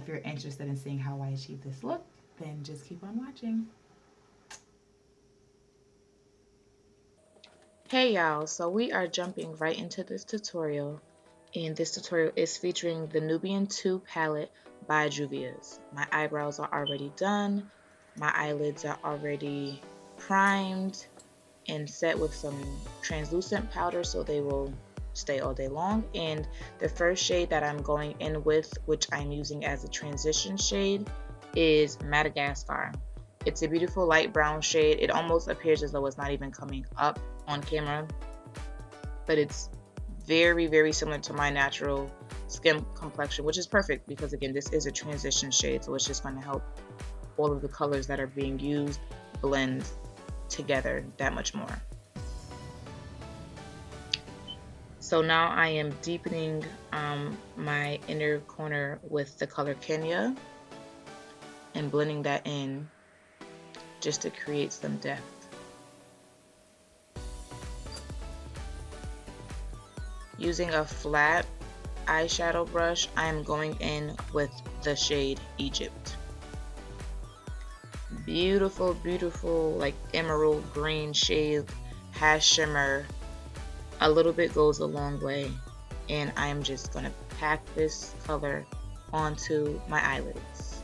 if you're interested in seeing how I achieve this look, then just keep on watching. Hey y'all, so we are jumping right into this tutorial, and this tutorial is featuring the Nubian 2 palette by Juvia's. My eyebrows are already done, my eyelids are already primed and set with some translucent powder so they will stay all day long. And the first shade that I'm going in with, which I'm using as a transition shade, is Madagascar. It's a beautiful light brown shade. It almost appears as though it's not even coming up on camera, but it's very, very similar to my natural skin complexion, which is perfect because again, this is a transition shade, so it's just going to help all of the colors that are being used blend together that much more. So now I am deepening my inner corner with the color Kenya and blending that in just to create some depth. Using a flat eyeshadow brush, I am going in with the shade Egypt. Beautiful, beautiful, like emerald green shade, has shimmer. A little bit goes a long way, and I'm just gonna pack this color onto my eyelids.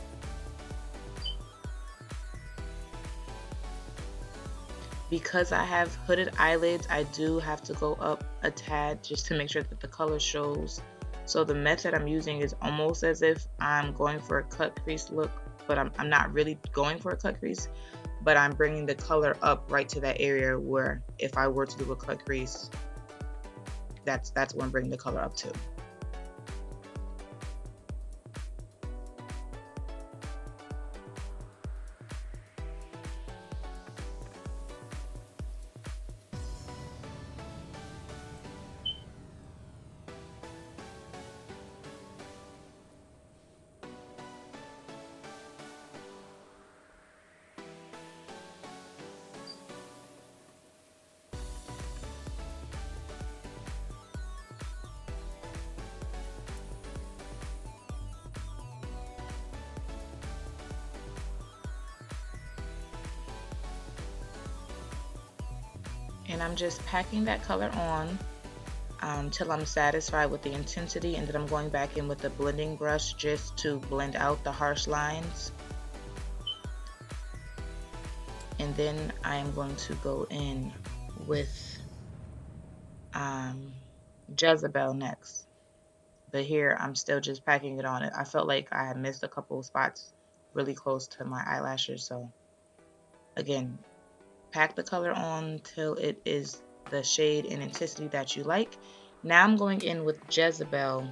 Because I have hooded eyelids, I do have to go up a tad just to make sure that the color shows. So the method I'm using is almost as if I'm going for a cut crease look, but I'm not really going for a cut crease, but I'm bringing the color up right to that area where if I were to do a cut crease, that's what I'm bringing the color up to. And I'm just packing that color on till I'm satisfied with the intensity, and then I'm going back in with the blending brush just to blend out the harsh lines. And then I am going to go in with Jezebel next. But here I'm still just packing it on. I felt like I had missed a couple of spots really close to my eyelashes, so again, pack the color on till it is the shade and intensity that you like. Now I'm going in with Jezebel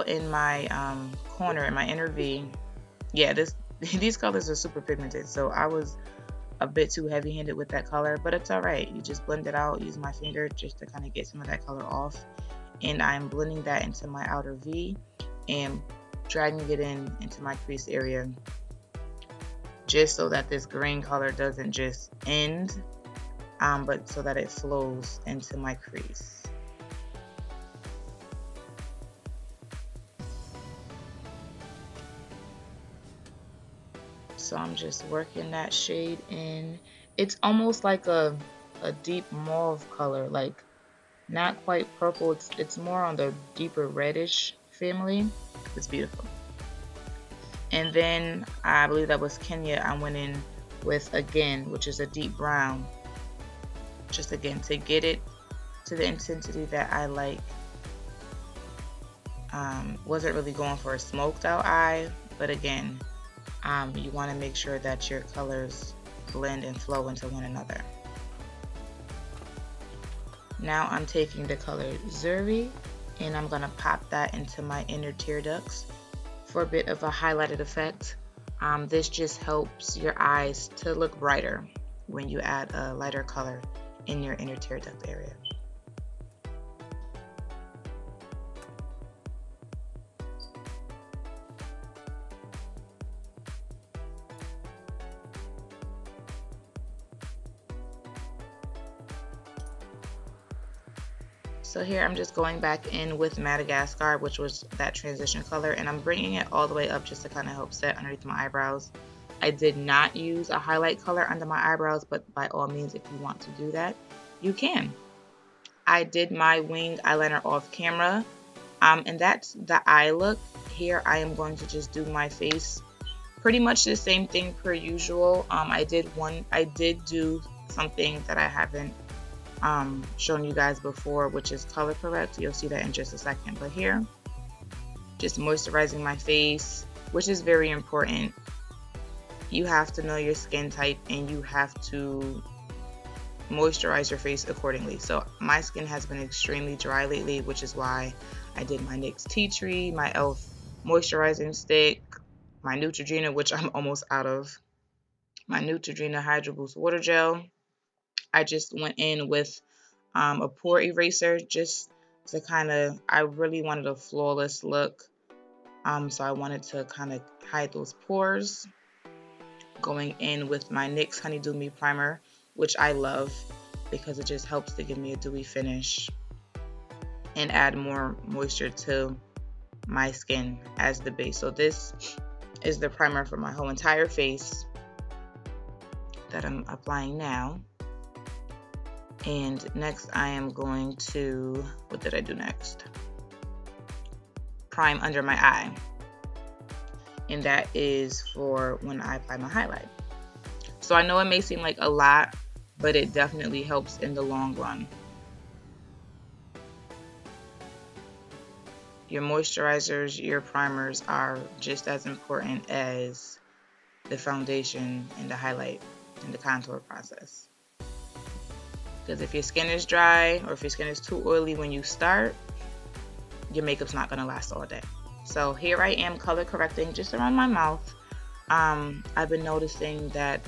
in my corner, in my inner V. Yeah, these colors are super pigmented, so I was a bit too heavy-handed with that color, but it's all right. You just blend it out, use my finger just to kind of get some of that color off. And I'm blending that into my outer V and dragging it into my crease area, just so that this green color doesn't just end, but so that it flows into my crease. So I'm just working that shade in. It's almost like a deep mauve color, like not quite purple. It's more on the deeper reddish family. It's beautiful. And then I believe that was Kenya I went in with again, which is a deep brown. Just again to get it to the intensity that I like. Wasn't really going for a smoked out eye, but again, you want to make sure that your colors blend and flow into one another. Now I'm taking the color Zuri and I'm gonna pop that into my inner tear ducts for a bit of a highlighted effect. This just helps your eyes to look brighter when you add a lighter color in your inner tear duct area. So here I'm just going back in with Madagascar, which was that transition color, and I'm bringing it all the way up just to kind of help set underneath my eyebrows. I did not use a highlight color under my eyebrows, but by all means, if you want to do that, you can. I did my winged eyeliner off camera, and that's the eye look. Here I am going to just do my face pretty much the same thing per usual. I did do something that I haven't shown you guys before, which is color correct. You'll see that in just a second. But here, just moisturizing my face, which is very important. You have to know your skin type and you have to moisturize your face accordingly. So my skin has been extremely dry lately, which is why I did my NYX Tea Tree, my e.l.f. moisturizing stick, my Neutrogena, which I'm almost out of, my Neutrogena Hydro Boost water gel. I just went in with a pore eraser just to kind of, I really wanted a flawless look. So I wanted to kind of hide those pores. Going in with my NYX Honey Dew Me primer, which I love because it just helps to give me a dewy finish and add more moisture to my skin as the base. So this is the primer for my whole entire face that I'm applying now. And next I am going to, what did I do next? Prime under my eye. And that is for when I apply my highlight. So I know it may seem like a lot, but it definitely helps in the long run. Your moisturizers, your primers are just as important as the foundation and the highlight and the contour process. Because if your skin is dry or if your skin is too oily when you start, your makeup's not going to last all day. So here I am color correcting just around my mouth. I've been noticing that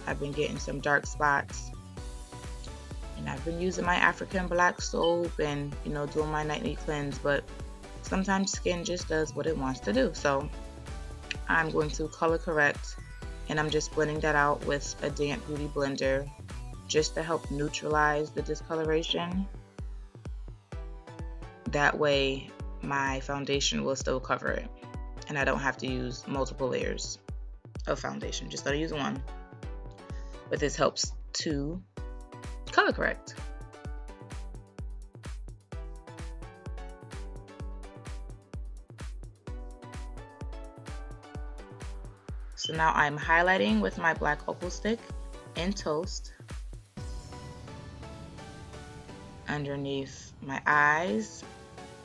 I've been getting some dark spots. And I've been using my African black soap and, you know, doing my nightly cleanse. But sometimes skin just does what it wants to do. So I'm going to color correct. And I'm just blending that out with a damp beauty blender just to help neutralize the discoloration. That way my foundation will still cover it and I don't have to use multiple layers of foundation, just gotta use one. But this helps to color correct. So now I'm highlighting with my Black Opal stick in Toast underneath my eyes,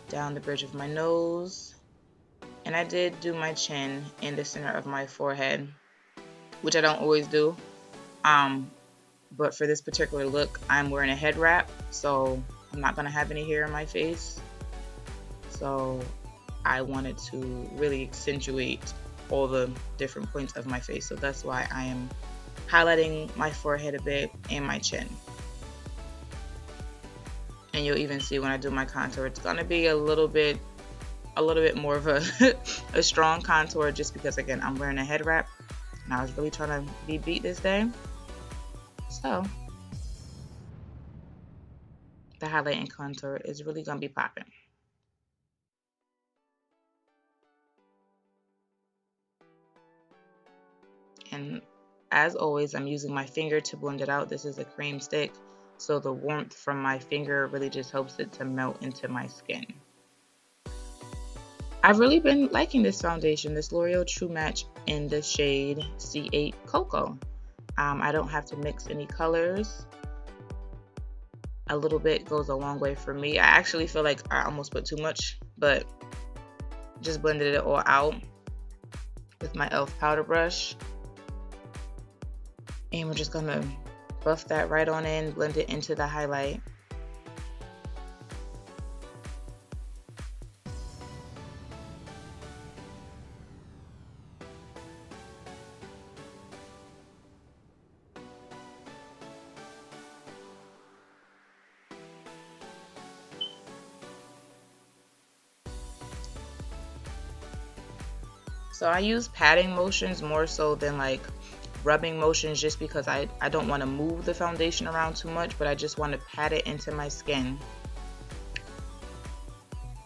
down the bridge of my nose, and I did do my chin in the center of my forehead, which I don't always do. But for this particular look, I'm wearing a head wrap, so I'm not gonna have any hair in my face. So I wanted to really accentuate all the different points of my face. So that's why I am highlighting my forehead a bit and my chin. And you'll even see when I do my contour, it's gonna be a little bit more of a strong contour, just because again I'm wearing a head wrap and I was really trying to be beat this day. So the highlight and contour is really gonna be popping. And as always, I'm using my finger to blend it out. This is a cream stick, so the warmth from my finger really just helps it to melt into my skin. I've really been liking this foundation, this L'Oreal True Match in the shade C8 Cocoa. I don't have to mix any colors. A little bit goes a long way for me. I actually feel like I almost put too much, but just blended it all out with my e.l.f. powder brush. And we're just gonna buff that right on in, blend it into the highlight. So I use patting motions more so than like rubbing motions, just because I don't want to move the foundation around too much, but I just want to pat it into my skin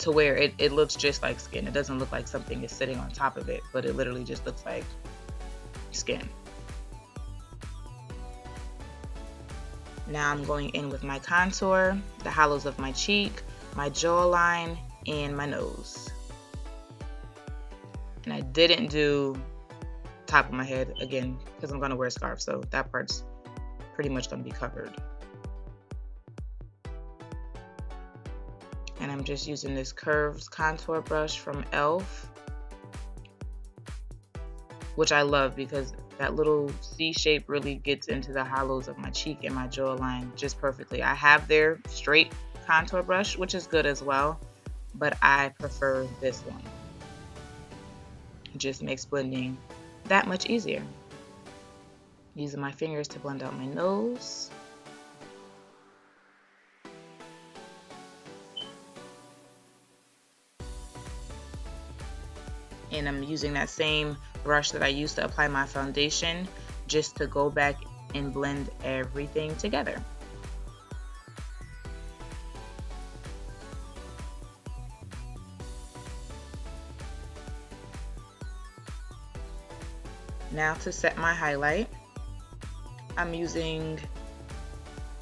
to where it looks just like skin. It doesn't look like something is sitting on top of it, but it literally just looks like skin. Now I'm going in with my contour, the hollows of my cheek, my jawline, and my nose. And I didn't do top of my head again because I'm going to wear a scarf, so that part's pretty much going to be covered. And I'm just using this curved contour brush from e.l.f., which I love because that little C shape really gets into the hollows of my cheek and my jawline just perfectly. I have their straight contour brush, which is good as well, but I prefer this one. It just makes blending that much easier. Using my fingers to blend out my nose. And I'm using that same brush that I used to apply my foundation just to go back and blend everything together. Now to set my highlight, I'm using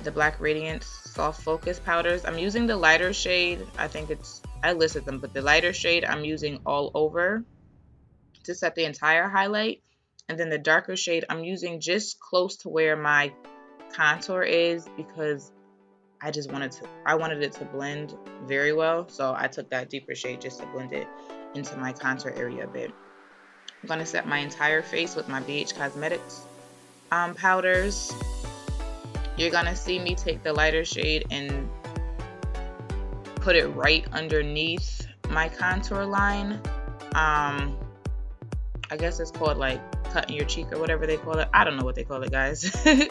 the Black Radiance Soft Focus powders. I'm using the lighter shade. I listed them, but the lighter shade I'm using all over to set the entire highlight, and then the darker shade I'm using just close to where my contour is because I wanted it to blend very well, so I took that deeper shade just to blend it into my contour area a bit. I'm going to set my entire face with my BH Cosmetics powders. You're going to see me take the lighter shade and put it right underneath my contour line. I guess it's called like cutting your cheek or whatever they call it. I don't know what they call it, guys. But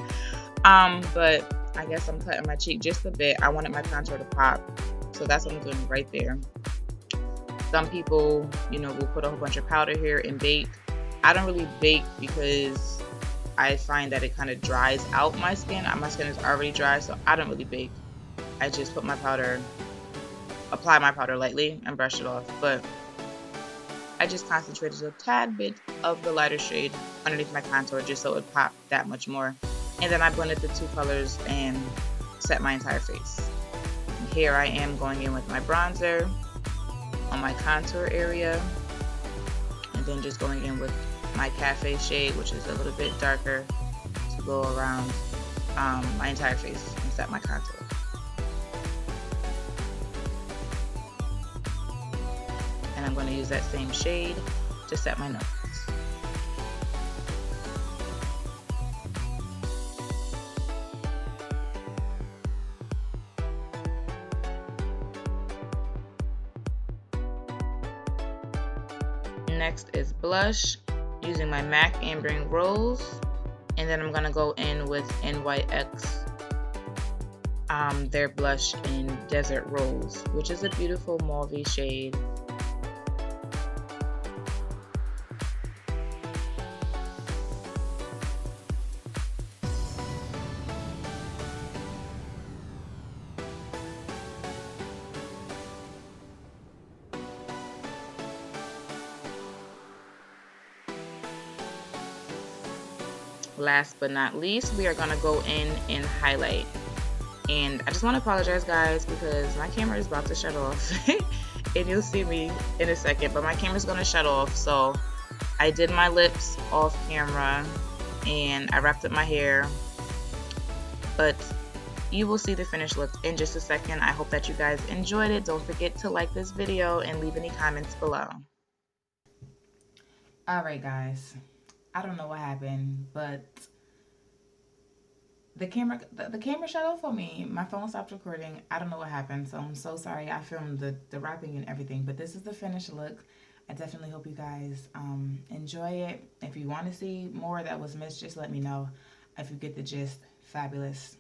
I guess I'm cutting my cheek just a bit. I wanted my contour to pop, so that's what I'm doing right there. Some people, will put a whole bunch of powder here and bake. I don't really bake because I find that it kind of dries out my skin. My skin is already dry, so I don't really bake. I just put my powder, apply my powder lightly and brush it off. But I just concentrated a tad bit of the lighter shade underneath my contour just so it would pop that much more. And then I blended the two colors and set my entire face. And here I am going in with my bronzer on my contour area, and then just going in with my cafe shade, which is a little bit darker, to go around my entire face and set my contour. And I'm going to use that same shade to set my nose. Next is blush, using my MAC Ambering Rose, and then I'm gonna go in with NYX, their blush in Desert Rose, which is a beautiful mauvey shade. Last but not least, we are going to go in and highlight. And I just want to apologize, guys, because my camera is about to shut off. And you'll see me in a second, but my camera's going to shut off. So I did my lips off camera and I wrapped up my hair. But you will see the finished look in just a second. I hope that you guys enjoyed it. Don't forget to like this video and leave any comments below. Alright, guys. I don't know what happened, but the camera shut off on me. My phone stopped recording. I don't know what happened, so I'm so sorry. I filmed the wrapping and everything, but this is the finished look. I definitely hope you guys enjoy it. If you want to see more that was missed, just let me know. If you get the gist, fabulous.